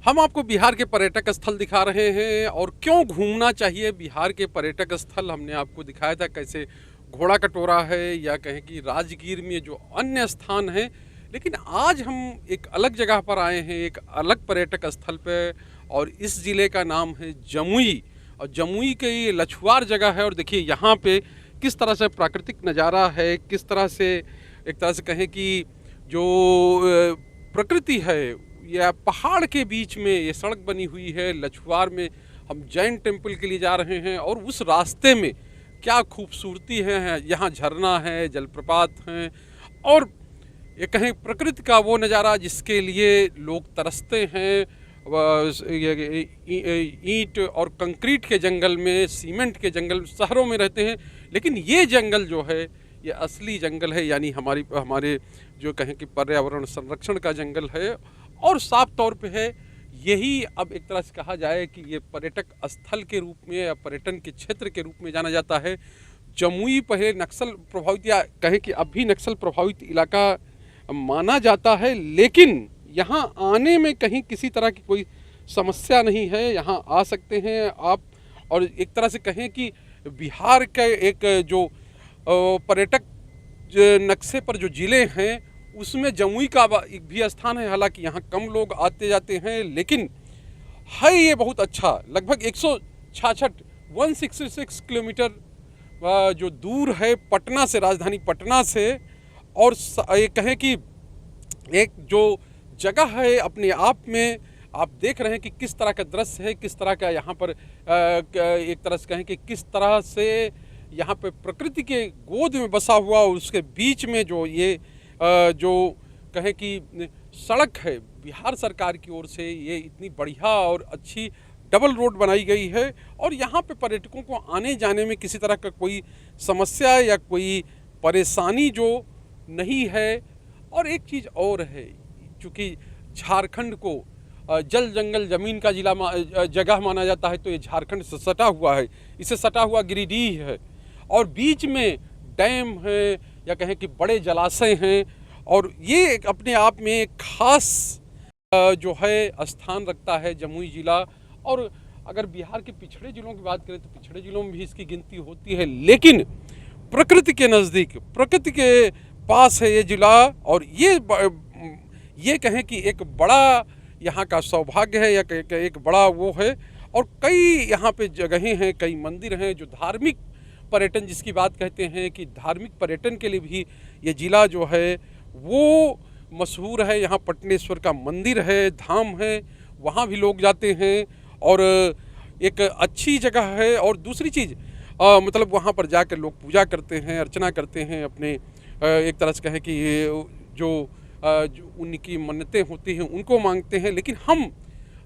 हम आपको बिहार के पर्यटक स्थल दिखा रहे हैं और क्यों घूमना चाहिए बिहार के पर्यटक स्थल। हमने आपको दिखाया था कैसे घोड़ा कटोरा है या कहें कि राजगीर में जो अन्य स्थान हैं, लेकिन आज हम एक अलग जगह पर आए हैं, एक अलग पर्यटक स्थल पे। और इस ज़िले का नाम है जमुई। और जमुई के ये लछुआर जगह है। और देखिए यहाँ पे किस तरह से प्राकृतिक नज़ारा है, किस तरह से एक तरह से कहें कि जो प्रकृति है या पहाड़ के बीच में ये सड़क बनी हुई है। लछुआर में हम जैन टेम्पल के लिए जा रहे हैं और उस रास्ते में क्या खूबसूरती है। यहाँ झरना है, जलप्रपात हैं और ये कहें प्रकृति का वो नज़ारा जिसके लिए लोग तरसते हैं। ईंट और कंक्रीट के जंगल में, सीमेंट के जंगल शहरों में रहते हैं, लेकिन ये जंगल जो है ये असली जंगल है, यानी हमारे जो कहें कि पर्यावरण संरक्षण का जंगल है। और साफ तौर पे है यही अब एक तरह से कहा जाए कि ये पर्यटक स्थल के रूप में या पर्यटन के क्षेत्र के रूप में जाना जाता है। जमुई पहले नक्सल प्रभावित या कहें कि अब भी नक्सल प्रभावित इलाका माना जाता है, लेकिन यहाँ आने में कहीं किसी तरह की कोई समस्या नहीं है। यहाँ आ सकते हैं आप। और एक तरह से कहें कि बिहार का एक जो पर्यटक नक्शे पर जो ज़िले हैं उसमें जमुई का एक भी स्थान है। हालांकि यहाँ कम लोग आते जाते हैं, लेकिन है ये बहुत अच्छा। लगभग 166 किलोमीटर जो दूर है पटना से, राजधानी पटना से। और ये कहें कि एक जो जगह है अपने आप में आप देख रहे हैं कि किस तरह का दृश्य है, किस तरह का यहाँ पर एक तरह से कहें कि किस तरह से यहाँ पे प्रकृति के गोद में बसा हुआ, उसके बीच में जो ये जो कहें कि सड़क है बिहार सरकार की ओर से, ये इतनी बढ़िया और अच्छी डबल रोड बनाई गई है। और यहाँ पे पर्यटकों को आने जाने में किसी तरह का कोई समस्या या कोई परेशानी जो नहीं है। और एक चीज़ और है, चूँकि झारखंड को जल जंगल ज़मीन का जगह माना जाता है, तो ये झारखंड से सटा हुआ है, इससे सटा हुआ गिरिडीह है और बीच में डैम है या कहें कि बड़े जलाशय हैं। और ये एक अपने आप में एक खास जो है स्थान रखता है जमुई ज़िला। और अगर बिहार के पिछड़े ज़िलों की बात करें तो पिछड़े ज़िलों में भी इसकी गिनती होती है, लेकिन प्रकृति के नज़दीक, प्रकृति के पास है ये ज़िला। और ये कहें कि एक बड़ा यहाँ का सौभाग्य है या एक बड़ा वो है। और कई यहाँ पे जगहें हैं, कई मंदिर हैं जो धार्मिक पर्यटन जिसकी बात कहते हैं कि धार्मिक पर्यटन के लिए भी ये ज़िला जो है वो मशहूर है। यहाँ पटनेश्वर का मंदिर है, धाम है, वहाँ भी लोग जाते हैं और एक अच्छी जगह है। और दूसरी चीज़ मतलब वहाँ पर जाकर लोग पूजा करते हैं, अर्चना करते हैं, अपने एक तरह से कहें कि जो उनकी मन्नतें होती हैं उनको मांगते हैं। लेकिन हम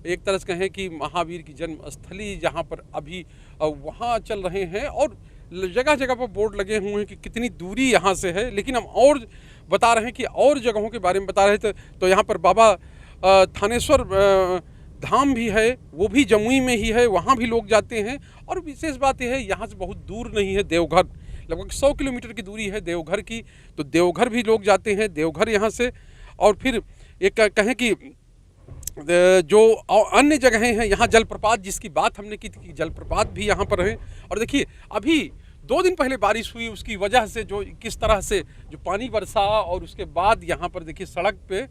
एक तरह से कहें कि महावीर की जन्मस्थली जहाँ पर अभी वहाँ चल रहे हैं और जगह जगह पर बोर्ड लगे हुए हैं कि कितनी दूरी यहाँ से है, लेकिन हम और बता रहे हैं कि और जगहों के बारे में बता रहे थे। तो यहाँ पर बाबा थानेश्वर धाम भी है, वो भी जमुई में ही है, वहाँ भी लोग जाते हैं। और विशेष बात यह है यहाँ से बहुत दूर नहीं है देवघर, लगभग 100 किलोमीटर की दूरी है देवघर की, तो देवघर भी लोग जाते हैं, देवघर यहाँ से। और फिर एक कहें कि जो अन्य जगहें हैं, यहाँ जलप्रपात जिसकी बात हमने की थी, जलप्रपात भी यहाँ पर हैं। और देखिए अभी 2 दिन पहले बारिश हुई, उसकी वजह से जो किस तरह से जो पानी बरसा और उसके बाद यहाँ पर देखिए सड़क पे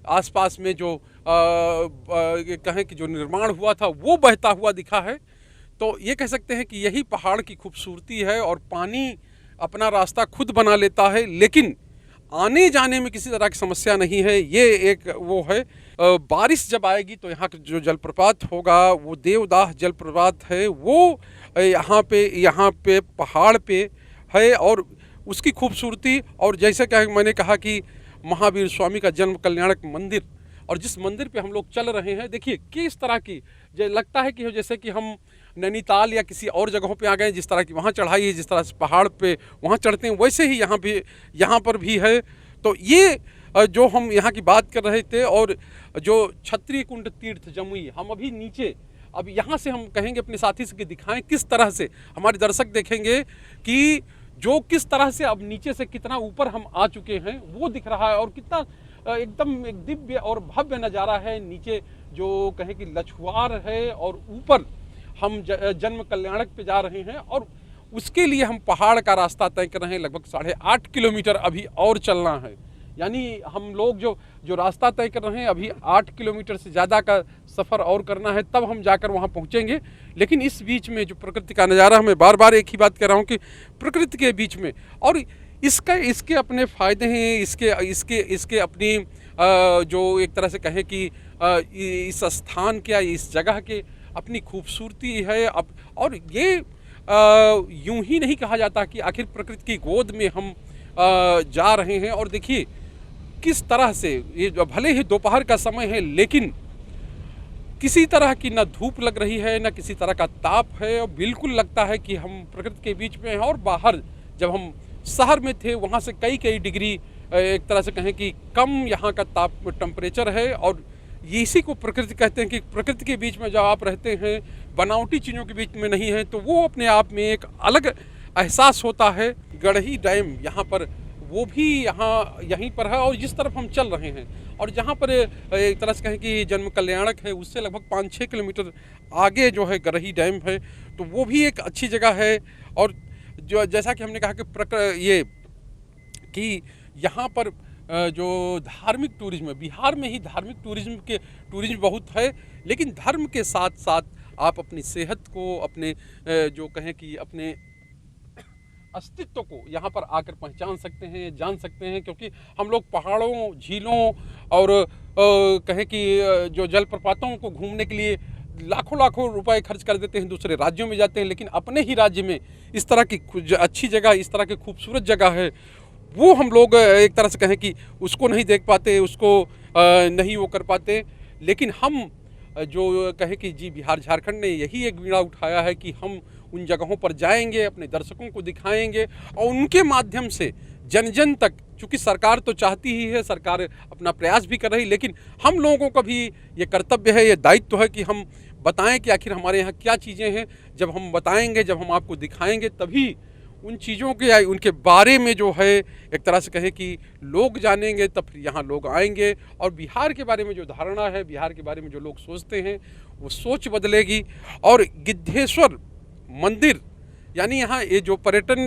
आसपास में जो कहें कि जो निर्माण हुआ था वो बहता हुआ दिखा है। तो ये कह सकते हैं कि यही पहाड़ की खूबसूरती है। और पानी अपना रास्ता खुद बना लेता है, लेकिन आने जाने में किसी तरह की समस्या नहीं है। ये एक वो है। बारिश जब आएगी तो यहाँ जो जलप्रपात होगा वो देवदाह जलप्रपात है, वो यहाँ पे पहाड़ पे है। और उसकी खूबसूरती, और जैसे कि मैंने कहा कि महावीर स्वामी का जन्म कल्याणक मंदिर, और जिस मंदिर पे हम लोग चल रहे हैं देखिए किस तरह की लगता है कि जैसे कि हम नैनीताल या किसी और जगहों पे आ गए, जिस तरह की वहाँ चढ़ाई है, जिस तरह से पहाड़ पे वहाँ चढ़ते हैं, वैसे ही यहाँ पर भी है। तो ये जो हम यहाँ की बात कर रहे थे, और जो क्षत्रिय कुंड तीर्थ जमुई, हम अभी नीचे, अब यहाँ से हम कहेंगे अपने साथी से कि दिखाएं किस तरह से हमारे दर्शक देखेंगे कि जो किस तरह से अब नीचे से कितना ऊपर हम आ चुके हैं वो दिख रहा है। और कितना एकदम एक दिव्य और भव्य नज़ारा है। नीचे जो कहें कि लछुआर है और ऊपर हम जन्म कल्याणक पे जा रहे हैं और उसके लिए हम पहाड़ का रास्ता तय कर रहे हैं। लगभग 8.5 किलोमीटर अभी और चलना है। यानी हम लोग जो रास्ता तय कर रहे हैं अभी 8 किलोमीटर से ज़्यादा का सफ़र और करना है, तब हम जाकर वहाँ पहुँचेंगे। लेकिन इस बीच में जो प्रकृति का नज़ारा, मैं बार बार एक ही बात कह रहा हूँ कि प्रकृति के बीच में, और इसके अपने फ़ायदे हैं, इसके अपनी जो एक तरह से कहें कि इस स्थान के या इस जगह के अपनी खूबसूरती है। अब और ये यूं ही नहीं कहा जाता कि आखिर प्रकृति की गोद में हम जा रहे हैं। और देखिए किस तरह से ये भले ही दोपहर का समय है, लेकिन किसी तरह की न धूप लग रही है न किसी तरह का ताप है, और बिल्कुल लगता है कि हम प्रकृति के बीच में हैं। और बाहर जब हम शहर में थे वहाँ से कई डिग्री एक तरह से कहें कि कम यहाँ का टेम्परेचर है। और इसी को प्रकृति कहते हैं कि प्रकृति के बीच में जब आप रहते हैं, बनावटी चीज़ों के बीच में नहीं है, तो वो अपने आप में एक अलग एहसास होता है। गढ़ही डैम यहाँ पर, वो भी यहीं पर है। और जिस तरफ हम चल रहे हैं और जहाँ पर एक तरह से कहें कि जन्म कल्याणक है, उससे लगभग 5-6 किलोमीटर आगे जो है गढ़ही डैम है, तो वो भी एक अच्छी जगह है। और जो जैसा कि हमने कहा कि यहाँ पर जो धार्मिक टूरिज्म है, बिहार में ही धार्मिक टूरिज्म बहुत है, लेकिन धर्म के साथ साथ आप अपनी सेहत को, अपने जो कहें कि अपने अस्तित्व को यहाँ पर आकर पहचान सकते हैं, जान सकते हैं। क्योंकि हम लोग पहाड़ों, झीलों और कहें कि जो जलप्रपातों को घूमने के लिए लाखों रुपए खर्च कर देते हैं, दूसरे राज्यों में जाते हैं, लेकिन अपने ही राज्य में इस तरह की अच्छी जगह, इस तरह की खूबसूरत जगह है, वो हम लोग एक तरह से कहें कि उसको नहीं देख पाते, उसको नहीं वो कर पाते। लेकिन हम जो कहें कि जी बिहार झारखंड ने यही एक बीड़ा उठाया है कि हम उन जगहों पर जाएंगे, अपने दर्शकों को दिखाएंगे और उनके माध्यम से जन जन तक, चूँकि सरकार तो चाहती ही है, सरकार अपना प्रयास भी कर रही, लेकिन हम लोगों का भी ये कर्तव्य है, ये दायित्व है कि हम बताएं कि आखिर हमारे यहाँ क्या चीज़ें हैं। जब हम बताएंगे, जब हम आपको दिखाएंगे, तभी उन चीज़ों के या उनके बारे में जो है एक तरह से कहें कि लोग जानेंगे, तब फिर यहाँ लोग आएंगे और बिहार के बारे में जो धारणा है, बिहार के बारे में जो लोग सोचते हैं, वो सोच बदलेगी। और गिद्धेश्वर मंदिर, यानी यहाँ ये जो पर्यटन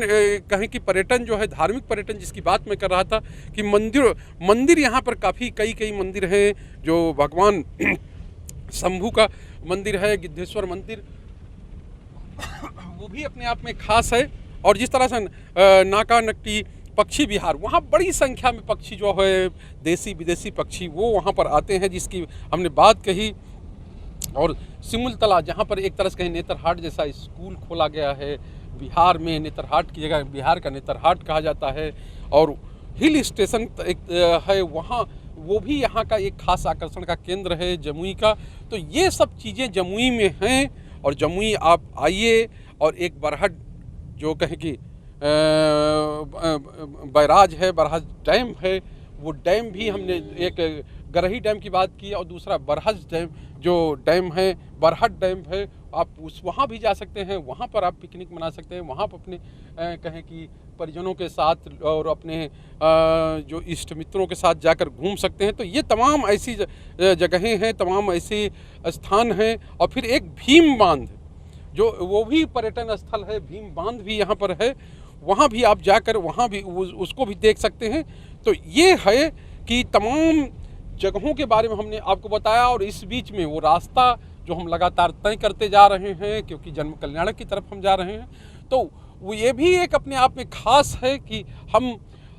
कहें कि पर्यटन जो है, धार्मिक पर्यटन जिसकी बात मैं कर रहा था कि मंदिर यहाँ पर काफ़ी कई मंदिर हैं। जो भगवान शंभू का मंदिर है, गिद्धेश्वर मंदिर, वो भी अपने आप में खास है। और जिस तरह से नाका नकटी पक्षी विहार, वहाँ बड़ी संख्या में पक्षी जो है, देसी विदेशी पक्षी, वो वहाँ पर आते हैं, जिसकी हमने बात कही। और सिमुलतला, जहाँ पर एक तरह से कहीं नेतरहाट जैसा स्कूल खोला गया है बिहार में, नेतरहाट की जगह बिहार का नेतरहाट कहा जाता है। और हिल स्टेशन एक है वहाँ, वो भी यहाँ का एक खास आकर्षण का केंद्र है, जमुई का। तो ये सब चीज़ें जमुई में हैं। और जमुई आप आइए, और एक बरहट जो कहें कि बैराज है, बरहज डैम है, वो डैम भी हमने, एक गरही डैम की बात की और दूसरा बरहज डैम जो डैम है, बरहट डैम है, आप वहाँ भी जा सकते हैं। वहाँ पर आप पिकनिक मना सकते हैं, वहाँ पर अपने कहें कि परिजनों के साथ और अपने जो इष्ट मित्रों के साथ जाकर घूम सकते हैं। तो ये तमाम ऐसी जगहें हैं, तमाम ऐसे स्थान हैं। और फिर एक भीम बांध, जो वो भी पर्यटन स्थल है, भीम बांध भी यहाँ पर है, वहाँ भी आप जाकर वहाँ भी उसको भी देख सकते हैं। तो ये है कि तमाम जगहों के बारे में हमने आपको बताया। और इस बीच में वो रास्ता जो हम लगातार तय करते जा रहे हैं, क्योंकि जन्म कल्याणक की तरफ हम जा रहे हैं, तो वो ये भी एक अपने आप में खास है कि हम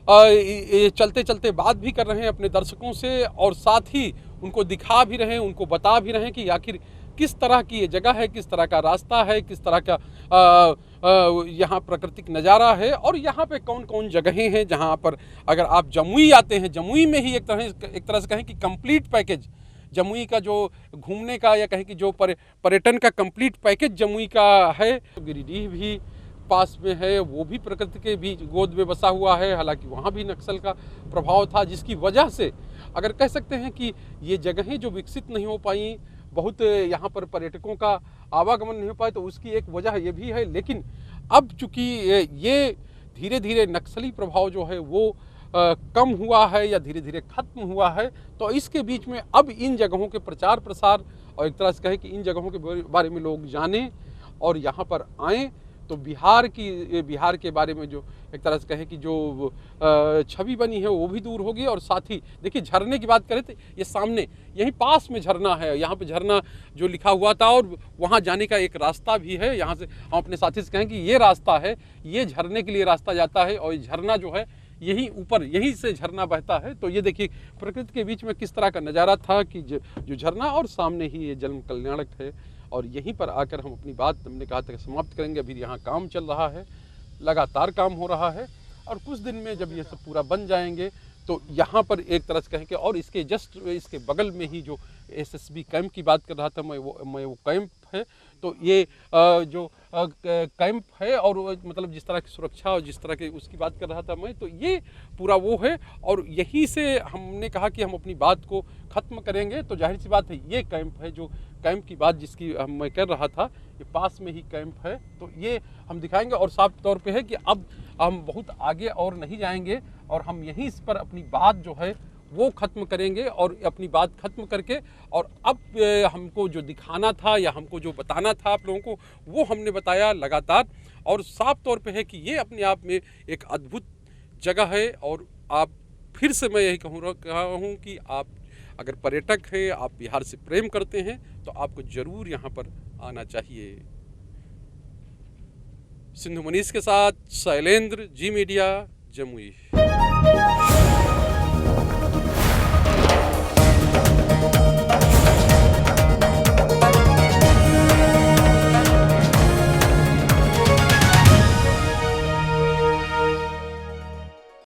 चलते चलते बात भी कर रहे हैं अपने दर्शकों से, और साथ ही उनको दिखा भी रहे हैं, उनको बता भी रहे हैं कि आखिर किस तरह की ये जगह है, किस तरह का रास्ता है, किस तरह का यहाँ प्राकृतिक नज़ारा है, और यहाँ पे कौन कौन जगहें हैं जहाँ पर अगर आप जमुई आते हैं, जमुई में ही एक तरह से कहें कि कंप्लीट पैकेज जमुई का, जो घूमने का या कहें कि जो पर्यटन का कंप्लीट पैकेज जमुई का है। गिरिडीह भी पास में है, वो भी प्रकृति के भी गोद में बसा हुआ है। हालांकि वहाँ भी नक्सल का प्रभाव था, जिसकी वजह से अगर कह सकते हैं कि ये जगहें जो विकसित नहीं हो पाई, बहुत यहाँ पर पर्यटकों का आवागमन नहीं हो पाया, तो उसकी एक वजह ये भी है। लेकिन अब चूँकि ये धीरे धीरे नक्सली प्रभाव जो है वो कम हुआ है या धीरे धीरे खत्म हुआ है। तो इसके बीच में अब इन जगहों के प्रचार प्रसार और एक तरह से कहे कि इन जगहों के बारे में लोग जानें और यहाँ पर आएँ, तो बिहार के बारे में जो एक तरह से कहें कि जो छवि बनी है वो भी दूर होगी। और साथ ही देखिए, झरने की बात करें तो ये सामने यहीं पास में झरना है, यहाँ पे झरना जो लिखा हुआ था और वहाँ जाने का एक रास्ता भी है। यहाँ से हम अपने साथी से कहें कि ये रास्ता है, ये झरने के लिए रास्ता जाता है और ये झरना जो है यहीं ऊपर, यहीं से झरना बहता है। तो ये देखिए प्रकृति के बीच में किस तरह का नज़ारा था कि जो झरना और सामने ही ये जन्म कल्याणक है। और यहीं पर आकर हम अपनी बात, हमने कहा था कि समाप्त करेंगे। अभी यहाँ काम चल रहा है, लगातार काम हो रहा है और कुछ दिन में जब ये सब पूरा बन जाएंगे तो यहाँ पर एक तरह से कहें कि और इसके जस्ट इसके बगल में ही जो एसएसबी कैंप की बात कर रहा था मैं, वो कैंप है। तो ये जो कैंप है और मतलब जिस तरह की सुरक्षा और जिस तरह की उसकी बात कर रहा था मैं, तो ये पूरा वो है। और यहीं से हमने कहा कि हम अपनी बात को ख़त्म करेंगे। तो जाहिर सी बात है ये कैंप है, जो कैंप की बात जिसकी मैं कर रहा था, ये पास में ही कैंप है। तो ये हम दिखाएंगे और साफ तौर पे है कि अब हम बहुत आगे और नहीं जाएंगे और हम यहीं इस पर अपनी बात जो है वो ख़त्म करेंगे। और अपनी बात ख़त्म करके और अब हमको जो दिखाना था या हमको जो बताना था आप लोगों को, वो हमने बताया लगातार। और साफ तौर पे है कि ये अपने आप में एक अद्भुत जगह है। और आप फिर से मैं यही कहूँ कि आप अगर पर्यटक हैं, आप बिहार से प्रेम करते हैं, तो आपको ज़रूर यहाँ पर आना चाहिए। सिंधु मनीष के साथ शैलेंद्र, जी मीडिया, जमुई।